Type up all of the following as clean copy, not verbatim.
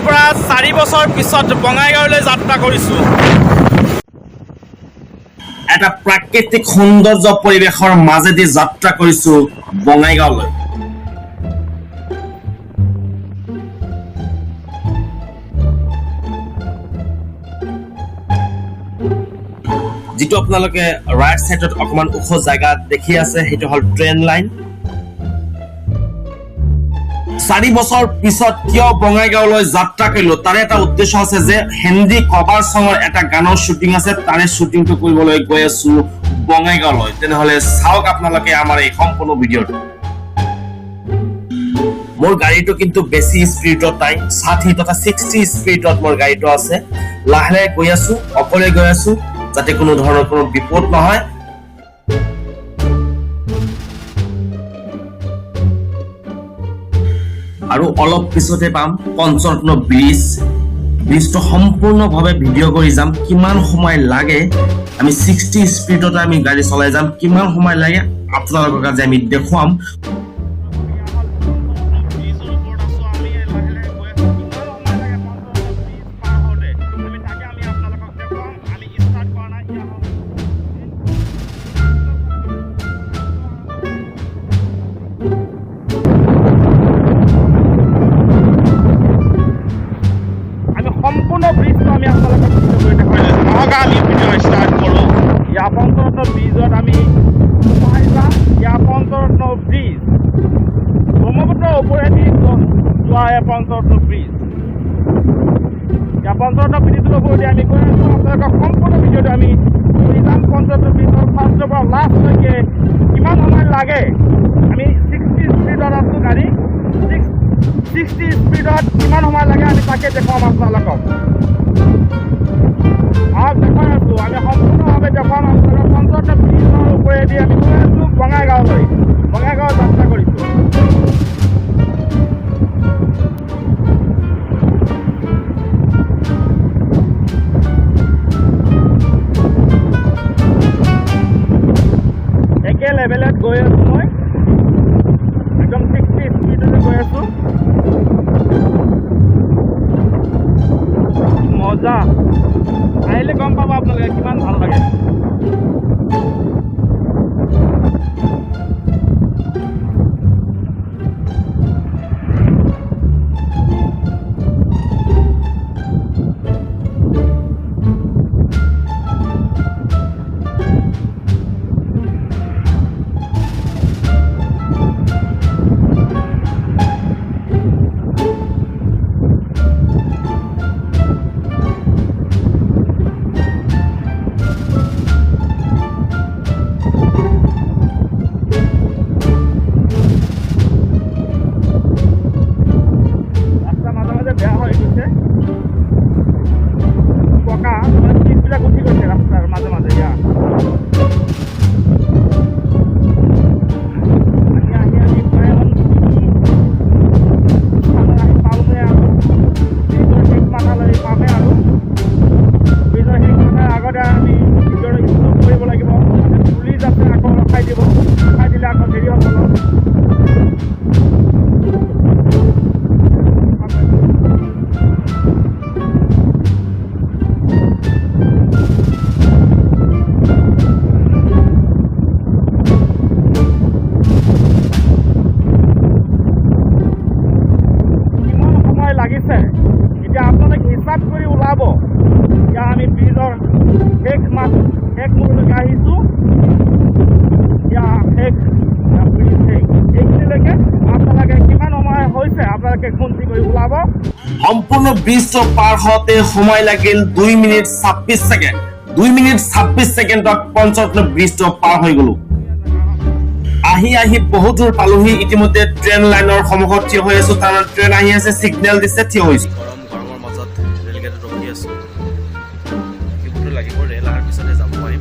পৰা 4 বছৰ পিছত বঙাইগাঁৱলৈ যাত্ৰা কৰিছোঁ। এটা প্ৰাকৃতিক সৌন্দৰ্য পৰিৱেশৰ মাজেদি যাত্ৰা কৰিছোঁ বঙাইগাঁৱলৈ। যিটো আপোনালোকে ৰাইট সাইডত অকমান ওখ জায়গা দেখি আছে সেইটো হল ট্ৰেইন লাইন। 4 বছৰ পিছত কিয় বঙাইগাঁৱলৈ যাত্ৰা কৰিলো তাৰে এটা উদ্দেশ্য আছে যে হিন্দী কভাৰ চঙৰ এটা গানৰ শ্বুটিং আছে, তাৰে শ্বুটিংটো কৰিবলৈ গৈ আছো বঙাইগাঁৱলৈ। তেনেহলে চাওক আপোনালোকে আমাৰ এই সম্পূৰ্ণ ভিডিঅ'টো। মোৰ গাড়ীটো কিন্তু বেছি স্পীডত নাই, 60 তথা 60 স্পীডত মোৰ গাড়ীটো আছে। লাহে লাহে গৈ আছো, অকলে গৈ আছো যাতে কোনো ধৰণৰ কোনো বিপদ নহয়। আৰু অলপ পিছতে পাম পঞ্চৰত্ন ব্ৰিজটো সম্পূৰ্ণভাৱে ভিডিঅ' কৰি যাম। কিমান সময় লাগে, আমি 60 স্পীডত আমি গাড়ী চলাই যাম, কিমান সময় লাগে আপোনালোকক আজি আমি দেখুৱাম। সম্পূৰ্ণ ব্ৰিজটো আমি আপোনালোকক কৰি দেখুৱাইছোঁ। আমি ভিডিঅ' ষ্টাৰ্ট কৰোঁ। ইয়াৰ পঞ্চৰত্ন ব্ৰিজত আমি সোমাই যাম। ইয়াৰ পঞ্চৰত্ন ব্ৰিজ ব্ৰহ্মপুত্ৰৰ ওপৰেদি যোৱা পঞ্চৰত্ন ব্ৰিজ। ইয়াৰ পঞ্চৰত্ন ব্ৰিজটোৰ ওপৰেদি আমি গৈ আছোঁ। আপোনালোকক সম্পূৰ্ণ ভিডিঅ'টো আমি কৰি যাম। পঞ্চৰত্ন ব্ৰিজৰ ফাৰ্ষ্টৰ পৰা লাষ্টলৈকে কিমান সময় লাগে, আমি 60 স্পীডত আছোঁ গাড়ী, 60 স্পীডত কিমান সময় লাগে আমি তাকে দেখুৱাম আপোনালোকক। দেখুৱাই আছোঁ, আমি সম্পূৰ্ণভাৱে দেখুৱাম আপোনালোকক। পঞ্চৰত্ন ব্ৰিজৰ ওপৰেদি আমি গৈ আছোঁ বঙাইগাঁৱলৈ। বঙাইগাঁও যাত্ৰা কৰিছোঁ। একে লেভেলত গৈ আছোঁ, মই একদম 60 স্পীডতে গৈ আছোঁ। মজা, আহিলে গম পাব আপোনালোকে কিমান ভাল লাগে। এতিয়া আপোনালোকে হিচাপ কৰি ওলাব। এতিয়া আমি ব্ৰিজৰ শেষ মূৰলৈকে আহিছোঁ। এতিয়া ব্ৰিজ এইখিনিলৈকে আপোনালোকে কিমান সময় হৈছে আপোনালোকে খুন্তি কৰি ওলাব। সম্পূৰ্ণ ব্ৰিজটো পাৰ হওঁতে সময় লাগিল 2 মিনিট 26 ছেকেণ্ড। 2 মিনিট 26 ছেকেণ্ডত পঞ্চৰত্ন ব্ৰিজটো পাৰ হৈ গলো। আহি বহুত দূৰ পালোহি। ইতিমধ্যে ট্ৰেইন লাইনৰ সন্মুখত থিয় হৈ আছো, কাৰণ ট্ৰেইন আহি আছে, সিগনেল দিছে, থিয় হৈছো। গৰমৰ মাজত ৰেলগেটত ৰখি আছো। কিবোটো লাগিব, ৰেল অহাৰ পিছতে যাব পাৰিম।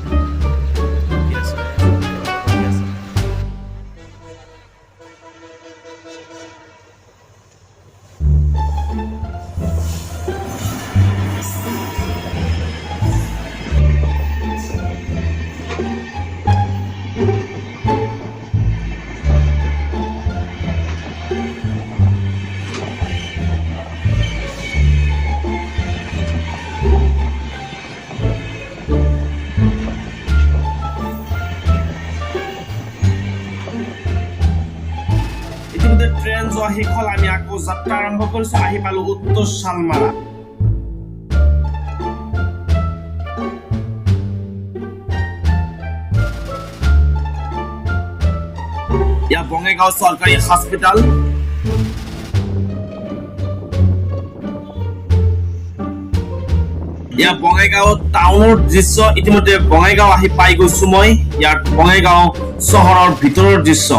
ইতিমধ্যে ট্ৰেইন যোৱা শেষ হ'ল আমি আকৌ যাত্ৰা আৰম্ভ কৰিছো আহি পালো উত্তৰ শালমাৰা ইয়া বঙাইগাঁও চৰকাৰী হস্পিটাল ইয়া বঙাইগাঁও টাউনৰ দৃশ্য ইতিমধ্যে বঙাইগাঁও আহি পাই গৈছো মই ইয়াত বঙাইগাঁও চহৰৰ ভিতৰৰ দৃশ্য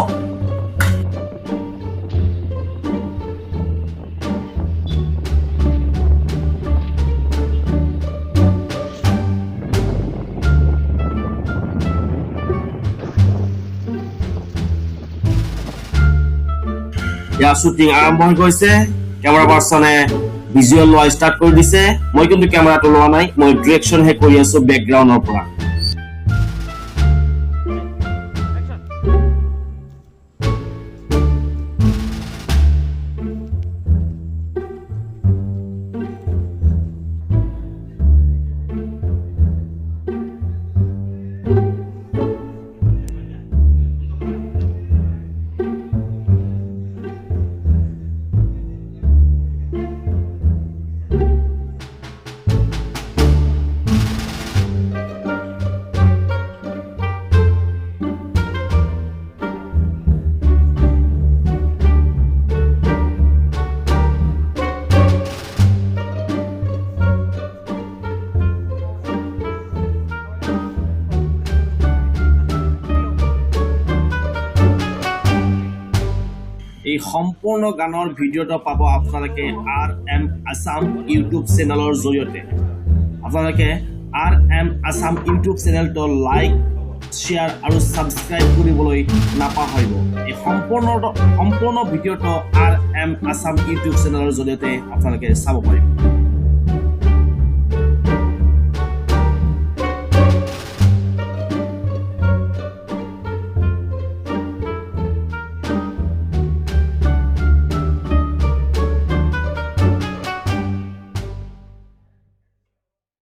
ইয়াৰ শ্বুটিং আৰম্ভ হৈ গৈছে কেমেৰা পাৰ্চনে ভিজুৱেল লোৱা ষ্টাৰ্ট কৰি দিছে মই কিন্তু কেমেৰাটো লোৱা নাই মই ডিৰেকশ্যন হে কৰি আছো বেকগ্ৰাউণ্ডৰ পৰা এই সম্পূৰ্ণ গানৰ ভিডিঅ'টো পাব আপোনালোকে RM আসাম ইউটিউব চেনেলৰ জৰিয়তে আপোনালোকে RM আসাম ইউটিউব চেনেলটো লাইক শ্বেয়াৰ আৰু সাবস্ক্ৰাইব কৰিবলৈ নাপাহৰিব এই সম্পূৰ্ণ ভিডিঅ'টো RM আসাম ইউটিউব চেনেলৰ জৰিয়তে আপোনালোকে চাব পাৰিব